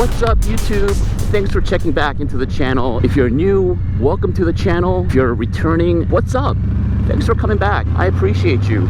What's up, YouTube? Thanks for checking back into the channel. If you're new, welcome to the channel. If you're returning, what's up? Thanks for coming back. I appreciate you.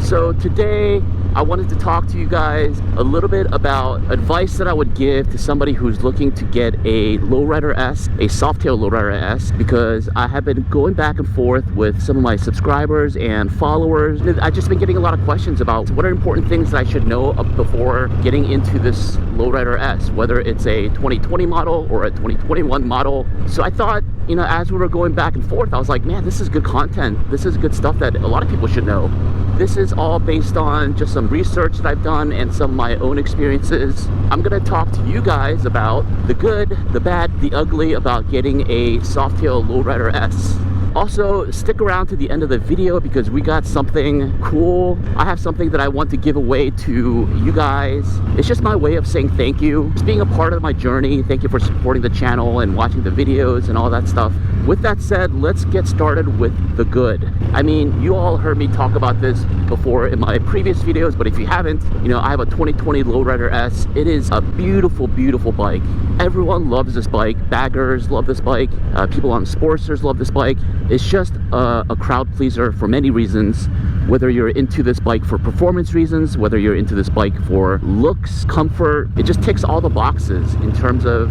So today I wanted to talk to you guys a little bit about advice that I would give to somebody who's looking to get a Lowrider S, a Softail Lowrider S, because I have been going back and forth with some of my subscribers and followers. I've just been getting a lot of questions about what are important things that I should know before getting into this Lowrider S, whether it's a 2020 model or a 2021 model. So I thought, you know, as we were going back and forth, I was like, man, this is good content. This is good stuff that a lot of people should know. This is all based on just some research that I've done and some of my own experiences. I'm gonna talk to you guys about the good, the bad, the ugly about getting a Softail Lowrider S. Also, stick around to the end of the video because we got something cool. I have something that I want to give away to you guys. It's just my way of saying thank you. Just being a part of my journey. Thank you for supporting the channel and watching the videos and all that stuff. With that said, let's get started with the good. I mean, you all heard me talk about this before in my previous videos, but if you haven't, you know, I have a 2020 Lowrider S. It is a beautiful, beautiful bike. Everyone loves this bike. Baggers love this bike. People on Sportsters love this bike. It's just a crowd pleaser for many reasons. Whether you're into this bike for performance reasons, whether you're into this bike for looks, comfort, it just ticks all the boxes in terms of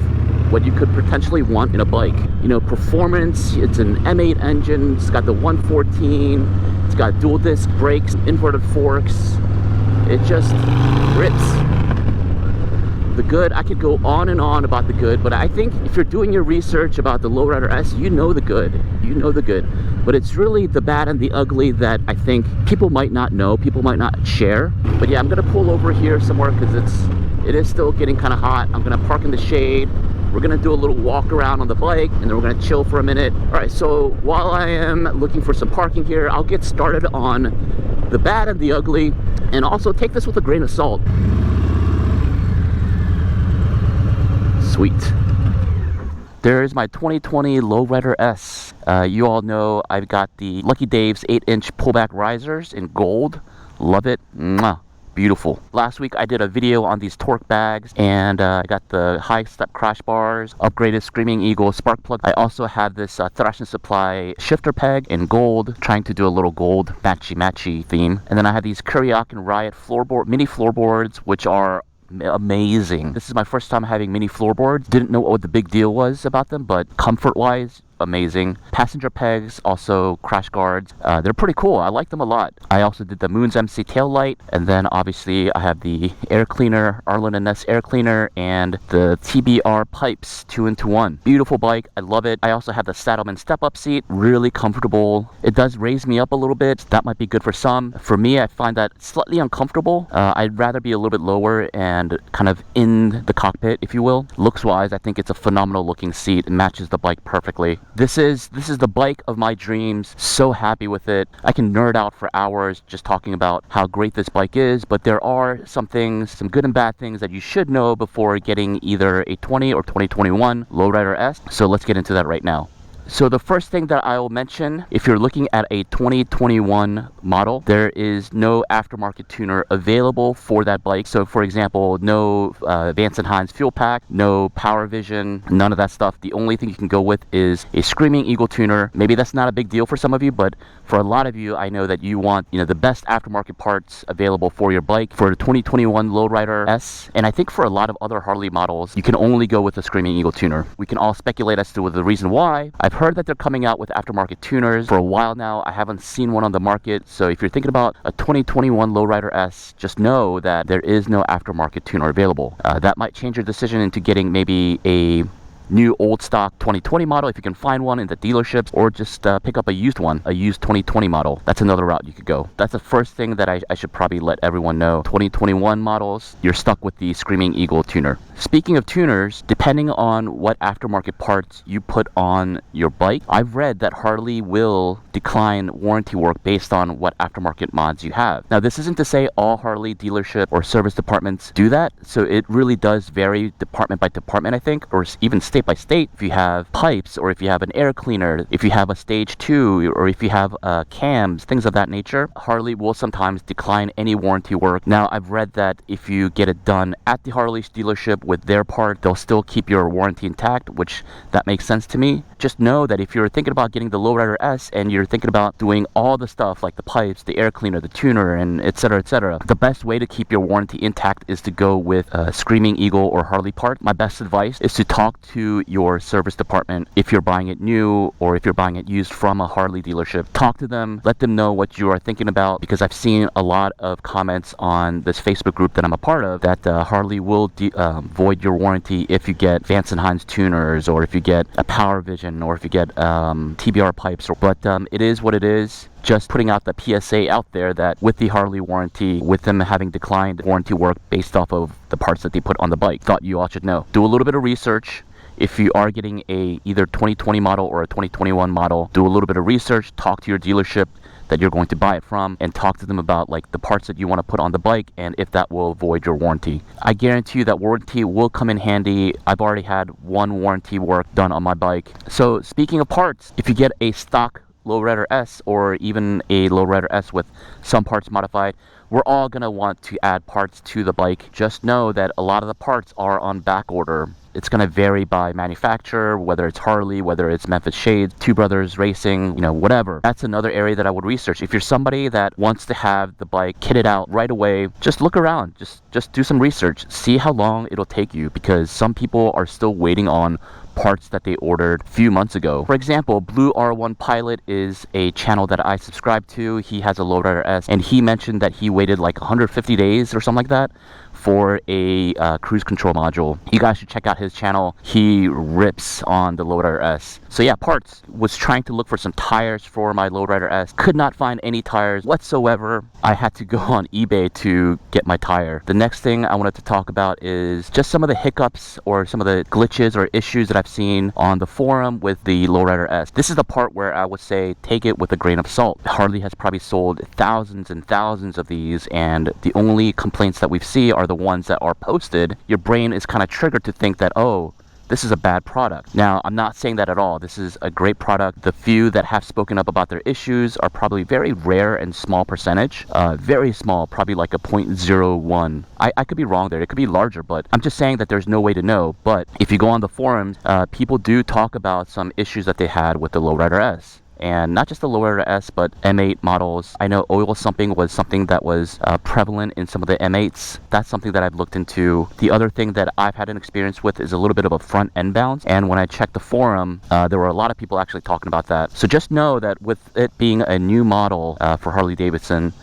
what you could potentially want in a bike. You know, performance, it's an M8 engine, it's got the 114, it's got dual disc brakes, inverted forks. It just rips. The good, I could go on and on about the good, but I think if you're doing your research about the Lowrider S, you know the good. You know the good. But it's really the bad and the ugly that I think people might not know, people might not share. But yeah, I'm gonna pull over here somewhere because it is still getting kind of hot. I'm gonna park in the shade. We're gonna do a little walk around on the bike and then we're gonna chill for a minute. All right, so while I am looking for some parking here, I'll get started on the bad and the ugly, and also take this with a grain of salt. Sweet. There's my 2020 Lowrider S. You all know I've got the Lucky Dave's 8-inch pullback risers in gold. Love it. Mwah. Beautiful. Last week I did a video on these torque bags, and I got the high step crash bars, upgraded Screaming Eagle spark plug. I also have this Thrash and Supply shifter peg in gold, trying to do a little gold matchy theme. And then I have these Kuriokin Riot mini floorboards, which are amazing. This is my first time having mini floorboards. Didn't know what the big deal was about them, but comfort wise, amazing. Passenger pegs, also crash guards. They're pretty cool. I like them a lot. I also did the Moon's MC tail light, and then obviously I have the air cleaner, Arlen & Ness air cleaner, and the TBR pipes 2-into-1. Beautiful bike. I love it. I also have the Saddleman step-up seat. Really comfortable. It does raise me up a little bit. That might be good for some. For me, I find that slightly uncomfortable. I'd rather be a little bit lower and kind of in the cockpit, if you will. Looks wise, I think it's a phenomenal looking seat. It matches the bike perfectly. This is the bike of my dreams. So happy with it. I can nerd out for hours just talking about how great this bike is, but there are some things, some good and bad things that you should know before getting either a 20 or 2021 Lowrider S. So let's get into that right now. So the first thing that I will mention, if you're looking at a 2021 model, there is no aftermarket tuner available for that bike. So for example, no Vance & Hines fuel pack, no Power Vision, none of that stuff. The only thing you can go with is a Screaming Eagle tuner. Maybe that's not a big deal for some of you, but for a lot of you, I know that you want, you know, the best aftermarket parts available for your bike. For the 2021 Lowrider S, and I think for a lot of other Harley models, you can only go with a Screaming Eagle tuner. We can all speculate as to the reason why. I've heard that they're coming out with aftermarket tuners for a while now. I haven't seen one on the market. So if you're thinking about a 2021 Lowrider S, just know that there is no aftermarket tuner available. That might change your decision into getting maybe a new old stock 2020 model if you can find one in the dealerships, or just pick up a used 2020 model. That's another route you could go. That's the first thing that I should probably let everyone know. 2021 models, you're stuck with the Screaming Eagle tuner. Speaking of tuners, depending on what aftermarket parts you put on your bike, I've read that Harley will decline warranty work based on what aftermarket mods you have. Now, this isn't to say all Harley dealership or service departments do that, so it really does vary department by department, I think, or even state by state. If you have pipes, or if you have an air cleaner, if you have a stage 2, or if you have cams, things of that nature, Harley will sometimes decline any warranty work. Now, I've read that if you get it done at the Harley dealership with their part, they'll still keep your warranty intact, which that makes sense to me. Just know that if you're thinking about getting the Lowrider S and you're thinking about doing all the stuff like the pipes, the air cleaner, the tuner, and etc., the best way to keep your warranty intact is to go with Screaming Eagle or Harley part. My best advice is to talk to your service department if you're buying it new or if you're buying it used from a Harley dealership. Talk to them, let them know what you are thinking about, because I've seen a lot of comments on this Facebook group that I'm a part of that Harley will void your warranty if you get Vance & Hines tuners, or if you get a Power Vision, or if you get TBR pipes. But it is what it is. Just putting out the PSA out there that with the Harley warranty, with them having declined warranty work based off of the parts that they put on the bike, thought you all should know. Do a little bit of research. If you are getting a either 2020 model or a 2021 model, do a little bit of research, talk to your dealership that you're going to buy it from, and talk to them about like the parts that you want to put on the bike and if that will void your warranty. I guarantee you that warranty will come in handy. I've already had one warranty work done on my bike. So speaking of parts, if you get a stock Lowrider S or even a Lowrider S with some parts modified, we're all going to want to add parts to the bike. Just know that a lot of the parts are on back order. It's going to vary by manufacturer, whether it's Harley, whether it's Memphis Shades, Two Brothers Racing, you know, whatever. That's another area that I would research. If you're somebody that wants to have the bike kitted out right away, just look around, just do some research, see how long it'll take you, because some people are still waiting on parts that they ordered a few months ago. For example, Blue R1 Pilot is a channel that I subscribe to. He has a Lowrider S, and he mentioned that he waited like 150 days or something like that for a cruise control module. You guys should check out his channel. He rips on the Lowrider S. So yeah, parts. Was trying to look for some tires for my Lowrider S. Could not find any tires whatsoever. I had to go on eBay to get my tire. The next thing I wanted to talk about is just some of the hiccups or some of the glitches or issues that I've seen on the forum with the Lowrider S. This is the part where I would say take it with a grain of salt. Harley has probably sold thousands and thousands of these, and the only complaints that we see are the ones that are posted. Your brain is kind of triggered to think that, oh, this is a bad product. Now, I'm not saying that at all. This is a great product. The few that have spoken up about their issues are probably very rare and small percentage. Very small, probably like a 0.01. I could be wrong there. It could be larger, but I'm just saying that there's no way to know. But if you go on the forums, people do talk about some issues that they had with the Lowrider S. And not just the Lowrider S, but M8 models. I know oil sumping was something that was prevalent in some of the M8s. That's something that I've looked into. The other thing that I've had an experience with is a little bit of a front end bounce. And when I checked the forum, there were a lot of people actually talking about that. So just know that with it being a new model for Harley Davidson,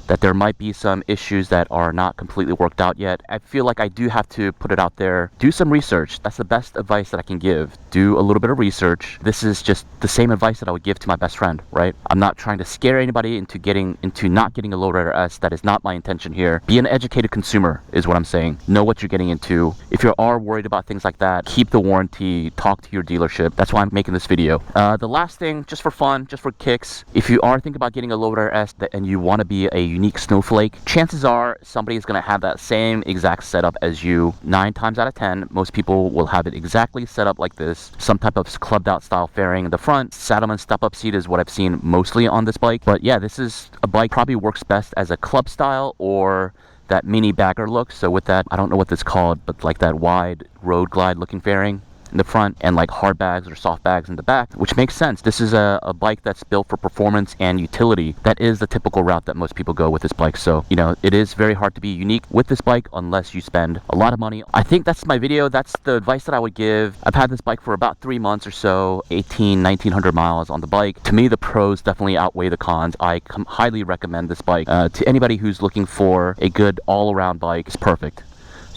that there might be some issues that are not completely worked out yet. I feel like I do have to put it out there. Do some research. That's the best advice that I can give. Do a little bit of research. This is just the same advice that I would give to my best friend, right? I'm not trying to scare anybody into not getting a Lowrider S. That is not my intention here. Be an educated consumer is what I'm saying. Know what you're getting into. If you are worried about things like that, keep the warranty, talk to your dealership. That's why I'm making this video. The last thing, just for fun, just for kicks, if you are thinking about getting a Lowrider S and you want to be a unique snowflake, chances are somebody is going to have that same exact setup as you. 9 times out of 10, most people will have it exactly set up like this. Some type of clubbed out style fairing in the front. Saddleman step up seat is what I've seen mostly on this bike. But yeah, this is a bike probably works best as a club style or that mini bagger look. So with that, I don't know what this is called, but like that wide road glide looking fairing in the front and like hard bags or soft bags in the back, which makes sense. This is a bike that's built for performance and utility. That is the typical route that most people go with this bike. So, you know, it is very hard to be unique with this bike unless you spend a lot of money. I think that's my video. That's the advice that I would give. I've had this bike for about 3 months or so, 1900 miles on the bike. To me, the pros definitely outweigh the cons. I highly recommend this bike to anybody who's looking for a good all-around bike. It's perfect.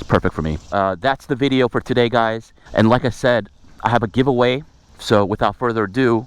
Perfect for me. That's the video for today, guys. And like I said, I have a giveaway. So without further ado,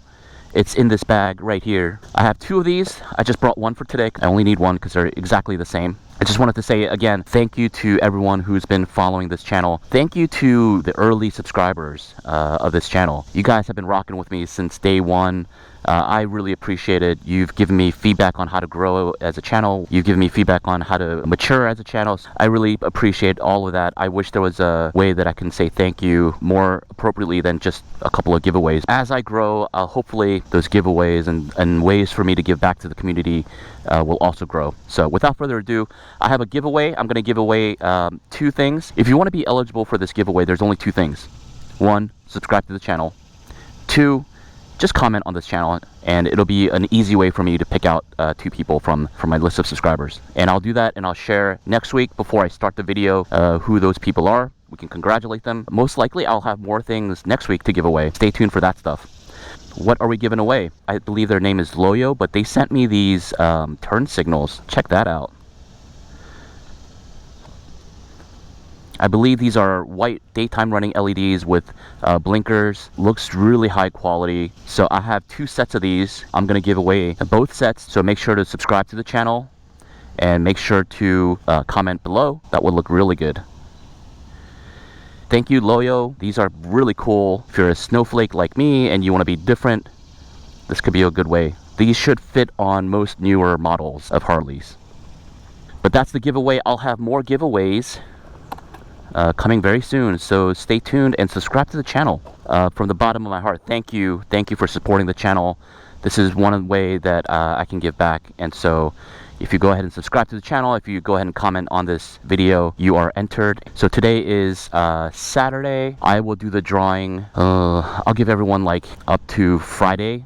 it's in this bag right here. I have 2 of these. I just brought one for today. I only need one because they're exactly the same. I just wanted to say again, thank you to everyone who's been following this channel. Thank you to the early subscribers of this channel. You guys have been rocking with me since day one. I really appreciate it. You've given me feedback on how to grow as a channel. You've given me feedback on how to mature as a channel. I really appreciate all of that. I wish there was a way that I can say thank you more appropriately than just a couple of giveaways. As I grow, hopefully those giveaways and ways for me to give back to the community will also grow. So without further ado, I have a giveaway. I'm going to give away 2 things. If you want to be eligible for this giveaway, there's only 2 things. 1, subscribe to the channel. 2, just comment on this channel, and it'll be an easy way for me to pick out 2 people from my list of subscribers. And I'll do that, and I'll share next week before I start the video who those people are. We can congratulate them. Most likely I'll have more things next week to give away. Stay tuned for that stuff. What are we giving away? I believe their name is Loyo, but they sent me these turn signals. Check that out. I believe these are white daytime running LEDs with blinkers. Looks really high quality. So I have 2 sets of these. I'm going to give away both sets. So make sure to subscribe to the channel and make sure to comment below. That would look really good. Thank you, Loyo. These are really cool. If you're a snowflake like me and you want to be different, this could be a good way. These should fit on most newer models of Harleys. But that's the giveaway. I'll have more giveaways coming very soon, so stay tuned and subscribe to the channel. From the bottom of my heart, thank you for supporting the channel. This is one way that I can give back, and so if you go ahead and subscribe to the channel, if you go ahead and comment on this video, you are entered. So today is Saturday. I will do the drawing. I'll give everyone like up to Friday.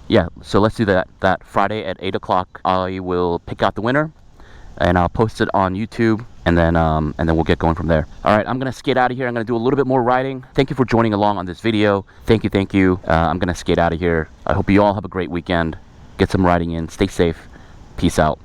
Yeah, so let's do that Friday at 8 o'clock. I will pick out the winner, and I'll post it on YouTube, and then we'll get going from there. All right, I'm gonna skate out of here. I'm gonna do a little bit more riding. Thank you for joining along on this video. Thank you. I'm gonna skate out of here. I hope you all have a great weekend. Get some riding in. Stay safe. Peace out.